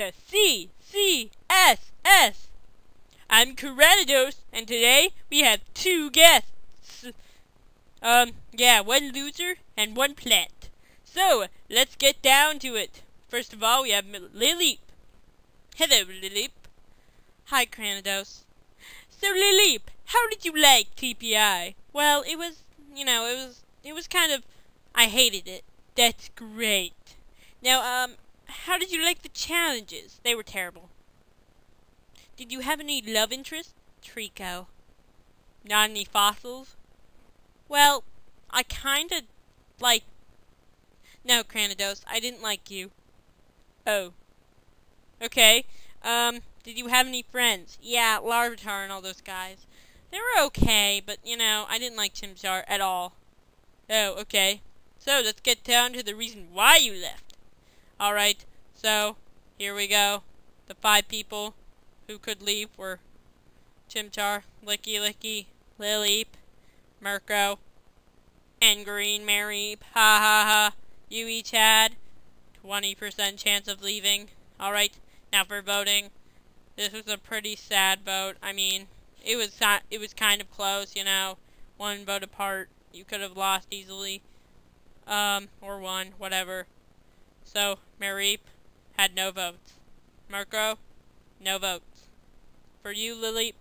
to CCSS. I'm Cranidos, and today we have two guests. Yeah, one loser and one plant. So, let's get down to it. First of all, we have Lileep. Hello, Lileep. Hi, Cranidos. So, Lileep, how did you like TPI? Well, it was kind of, I hated it. That's great. Now, how did you like the challenges? They were terrible. Did you have any love interest? Trico. Not any fossils? Well, I kinda like... No, Cranidos, I didn't like you. Oh. Okay. Did you have any friends? Yeah, Larvitar and all those guys. They were okay, but, I didn't like Chimchar at all. Oh, okay. So, let's get down to the reason why you left. Alright, so, here we go. The 5 people who could leave were Chimchar, Licky, Lileep, Mirko, and Green Mary. Ha ha ha. You each had 20% chance of leaving. Alright, now for voting. This was a pretty sad vote. I mean, it was kind of close, one vote apart. You could have lost easily. Or won, whatever. So, Mareep had no votes. Mirko, no votes. For you, Lileep,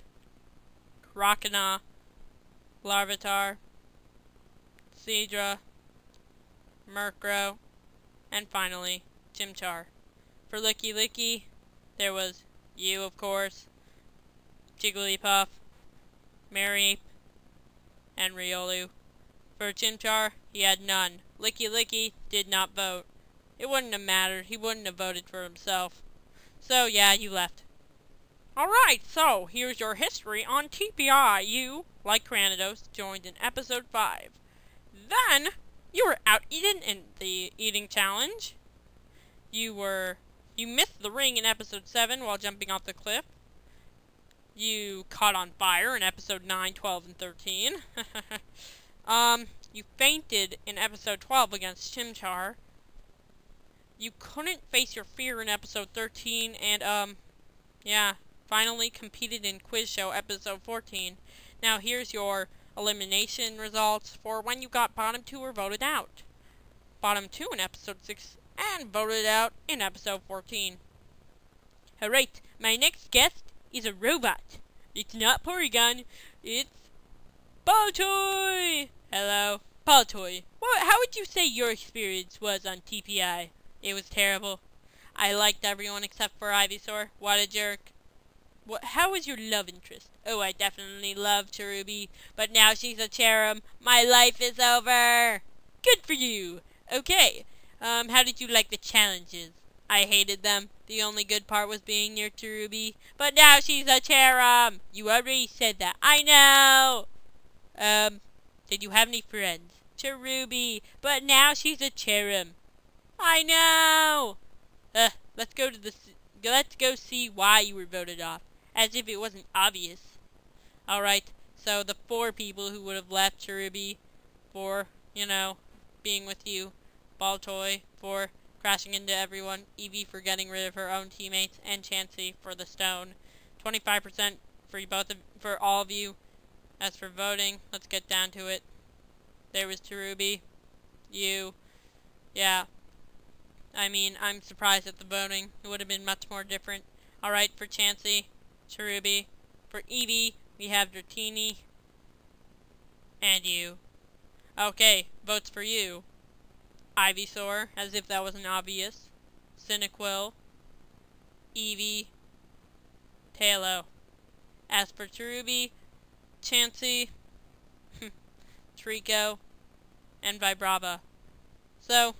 Crocodile, Larvitar, Seadra, Mirko, and finally, Chimchar. For Licky, there was you, of course, Jigglypuff, Mareep, and Riolu. For Chimchar, he had none. Licky did not vote. It wouldn't have mattered. He wouldn't have voted for himself. So, yeah, you left. Alright, so, here's your history on TPI. You, like Cranidos, joined in episode 5. Then, you were out-eaten in the eating challenge. You missed the ring in episode 7 while jumping off the cliff. You caught on fire in episode 9, 12, and 13. You fainted in episode 12 against Chimchar. You couldn't face your fear in episode 13, and, yeah, finally competed in Quiz Show episode 14. Now here's your elimination results for when you got bottom 2 or voted out. Bottom 2 in episode 6, and voted out in episode 14. Alright, my next guest is a robot. It's not Porygon, it's Baltoy! Hello, Baltoy. How would you say your experience was on TPI? It was terrible. I liked everyone except for Ivysaur. What a jerk. How was your love interest? Oh, I definitely loved Cherubi, but now she's a Cherub. My life is over. Good for you. Okay, how did you like the challenges? I hated them. The only good part was being near Cherubi, but now she's a Cherub. You already said that. I know. Did you have any friends? Cherubi, but now she's a Cherub. I know. Let's go see why you were voted off, as if it wasn't obvious. Alright, so the 4 people who would have left Cherubi for, being with you, Baltoy for crashing into everyone, Eevee for getting rid of her own teammates, and Chansey for the stone. 25% for all of you. As for voting, let's get down to it. There was Cherubi, you, yeah. I mean, I'm surprised at the voting. It would have been much more different. Alright, for Chansey, Cherubi. For Eevee, we have Dratini. And you. Okay, votes for you. Ivysaur, as if that wasn't obvious. Cyndaquil. Eevee. Sealeo. As for Cherubi, Chansey, Trico, and Vibrava. So,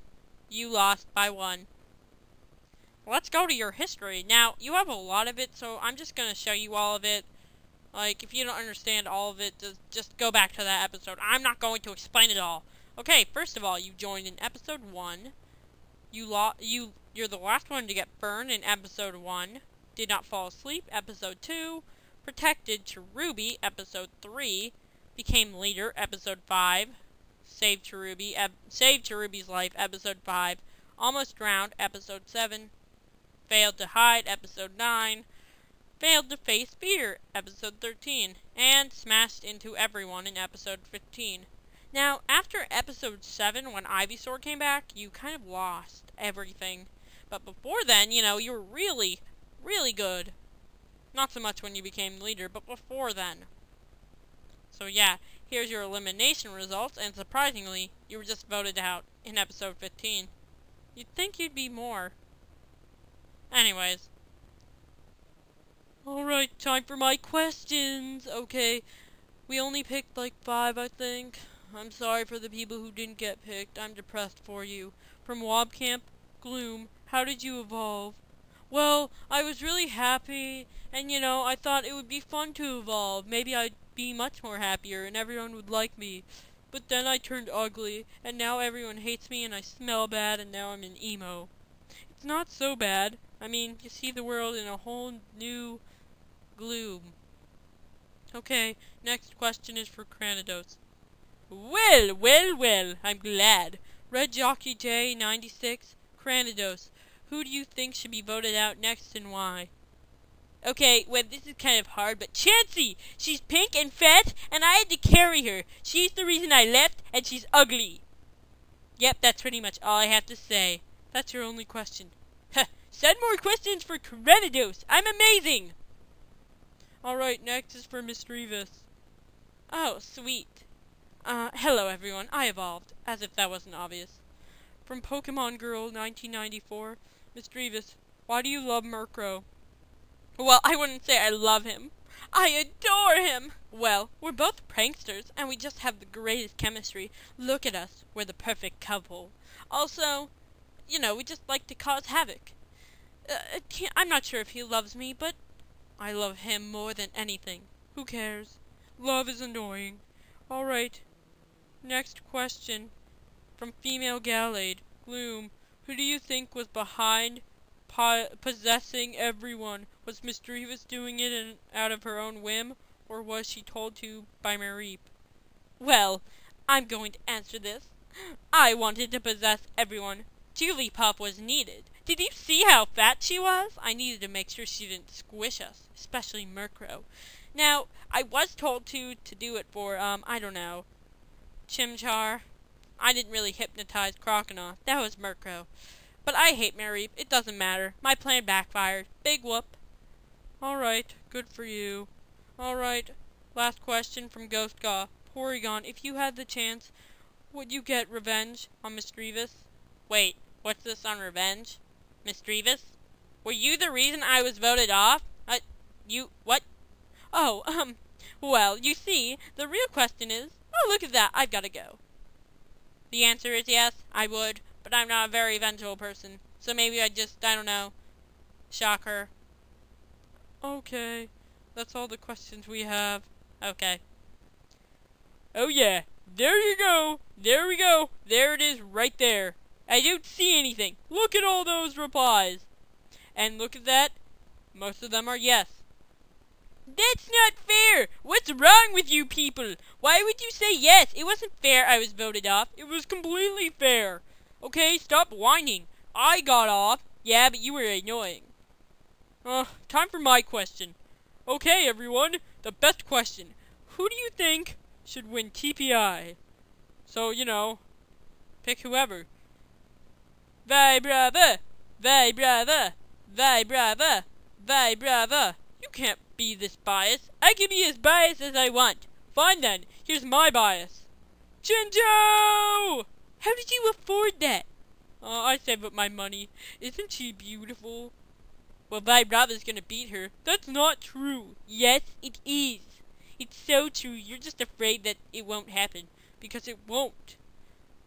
you lost by 1. Let's go to your history. Now, you have a lot of it, so I'm just going to show you all of it. Like, if you don't understand all of it, just go back to that episode. I'm not going to explain it all. Okay, first of all, you joined in episode 1. You're the last one to get burned in episode 1. Did not fall asleep, episode 2. Protected Cherubi, episode 3. Became leader, episode 5. Saved Cherubi's life, episode 5. Almost drowned, episode 7. Failed to hide, episode 9. Failed to face fear, episode 13. And smashed into everyone in episode 15. Now, after episode 7, when Ivysaur came back, you kind of lost everything. But before then, you know, you were really, really good. Not so much when you became leader, but before then. So yeah, here's your elimination results, and surprisingly, you were just voted out in episode 15. You'd think you'd be more. Anyways. Alright, time for my questions. Okay, we only picked like 5, I think. I'm sorry for the people who didn't get picked. I'm depressed for you. From Wob Camp, Gloom, how did you evolve? Well, I was really happy, and you know, I thought it would be fun to evolve. Maybe I'd be much more happier, and everyone would like me. But then I turned ugly, and now everyone hates me, and I smell bad, and now I'm an emo. It's not so bad. I mean, you see the world in a whole new gloom. Okay, next question is for Cranidos. Well, I'm glad. Red Jockey J 96, Cranidos. Who do you think should be voted out next and why? Okay, well, this is kind of hard, but Chansey! She's pink and fat, and I had to carry her. She's the reason I left, and she's ugly. Yep, that's pretty much all I have to say. That's your only question. Send more questions for Cranidos. I'm amazing! Alright, next is for Misdreavus. Oh, sweet. Hello everyone, I evolved, as if that wasn't obvious. From Pokemon Girl 1994, Misdreavus, why do you love Murkrow? Well, I wouldn't say I love him. I adore him! Well, we're both pranksters, and we just have the greatest chemistry. Look at us, we're the perfect couple. Also, you know, we just like to cause havoc. I'm not sure if he loves me, but I love him more than anything. Who cares? Love is annoying. Alright. Next question. From Female Gallade, Gloom. Who do you think was behind possessing everyone? Was Misdreavus doing it out of her own whim, or was she told to by Lileep? Well, I'm going to answer this. I wanted to possess everyone. Jigglypuff was needed. Did you see how fat she was? I needed to make sure she didn't squish us, especially Murkrow. Now, I was told to do it for, I don't know, Chimchar. I didn't really hypnotize Croconaw. That was Murkrow. But I hate Lileep. It doesn't matter. My plan backfired. Big whoop. Alright, good for you. Alright, last question from Ghost Gaw. Porygon, if you had the chance, would you get revenge on Misdreavus? Wait, what's this on revenge? Misdreavus? Were you the reason I was voted off? What? Oh, well, you see, the real question is, oh, look at that, I've got to go. The answer is yes, I would, but I'm not a very vengeful person, so maybe I'd just, I don't know, shock her. Okay, that's all the questions we have. Okay. Oh yeah, there you go, there we go, there it is right there. I don't see anything. Look at all those replies. And look at that, most of them are yes. That's not fair! What's wrong with you people? Why would you say yes? It wasn't fair I was voted off. It was completely fair. Okay, stop whining. I got off. Yeah, but you were annoying. Time for my question. Okay, everyone, the best question. Who do you think should win TPI? So, you know, pick whoever. Vai brava! Vai brava! Vai brava! Vai brava! You can't be this biased. I can be as biased as I want. Fine then, here's my bias. Jinjo! How did you afford that? I saved up my money. Isn't she beautiful? Well, Vibrava's gonna beat her. That's not true. Yes, it is. It's so true. You're just afraid that it won't happen. Because it won't.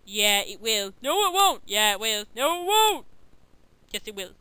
Yeah, it will. No, it won't. Yeah, it will. No, it won't. Yes, it will.